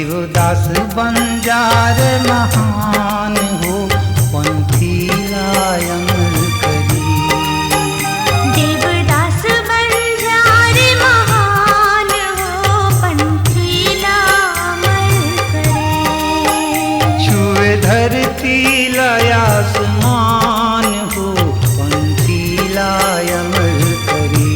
देवदास बंजार महान हो, पंथी लायमल करी। देवदास बंजार महान हो, पंथी लायमल करे। छुए धरती लय आसमान हो, पंथी लायमल करी।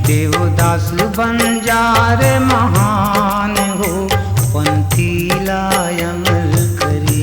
देवदास बंजार महान हो, पंथी लायमल करी।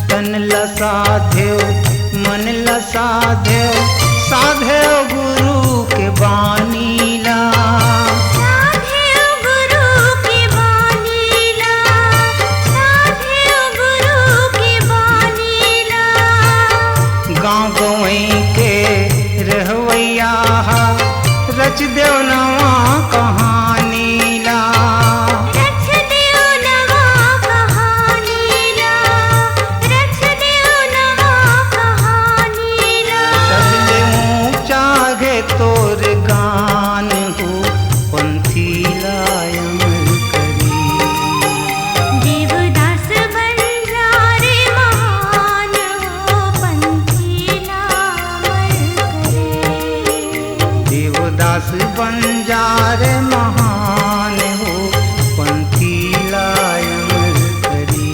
तन ला साध्यो मन ला साध्यो, साध्यो गुरु के बानीला। साध्यो गुरु के बानीला, साध्यो गुरु के बानीला। गाँव गवई के रहवैया रच देव नवा कहानीला। तोर गान हो, पंथी लायमल करी। देवदास बंजार महान हो, पंथी लायमल करे। देवदास बंजार महान हो, पंथी लायमल करी।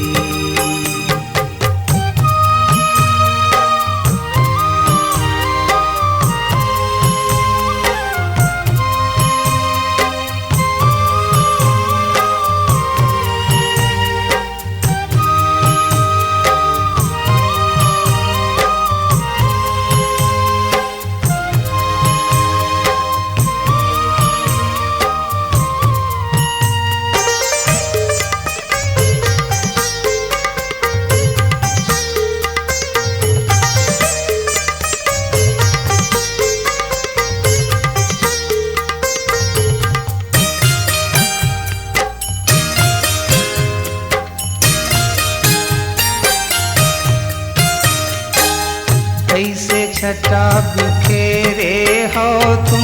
ऐसे छटा बिखेरे हो तुम,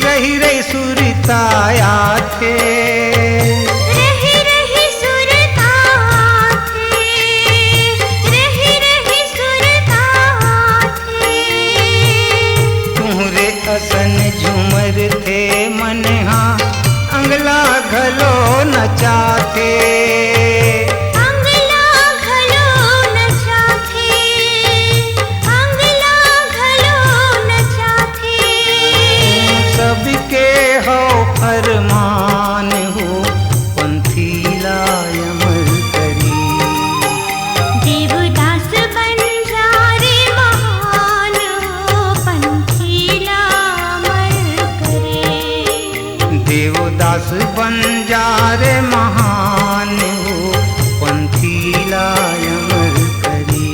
रही रही सुरताया थे। रही रही सुरता थे, रही रही सुरता थे। तुम्हरे असन झूमर थे मनहा, अंगला घलो नचाते। सबके हो फरमान हो, पंथी लायमल करी। देवदास बंजार महान हो, पंथी लायमल करे। देवदास बंजार महान हो, पंथी लायमल करी।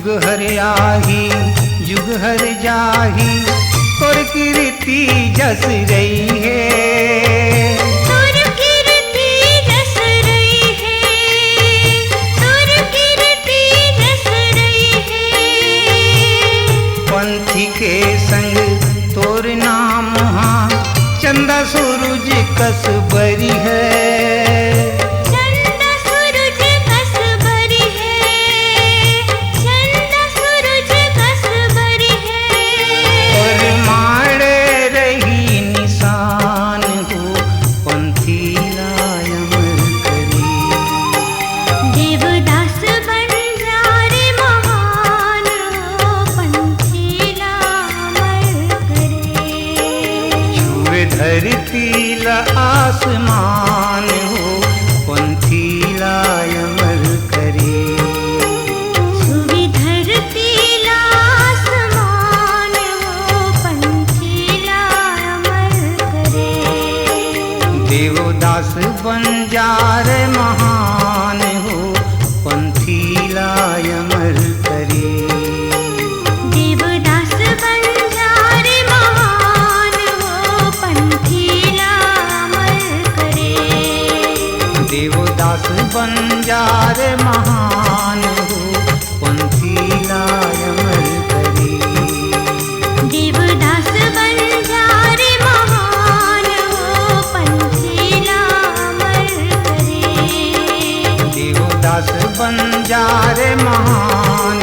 जुग हर आही जुग हर जाही तोर कीर्ति जस रही है। तुर कीर्ति जस रही है, तुर कीर्ति जस रही है। पंथी के संग तोर नाम हाँ चंदा सूरज कस बरी है। चंदा सूरज कस बरी है, चंदा सूरज कस बरी है। और मारे रही निशान हो पंथीला अमर करी। देवदास बंजारे महान हो पंथीला अमर करे। छुए धरती ला आसमान हो पंथीला अमर करे। छुए धरती ला आसमान हो पंथीला अमर करे। देवदास बंजार महान हो पंथीला अमर करे। देवदास बंजारे महान हो पंथीला अमर करे। देवदास बंजार महान हो पंथीला अमर करे। देवदास बंजारे महान हो पंथीला अमर करे। देवदास बंजार महान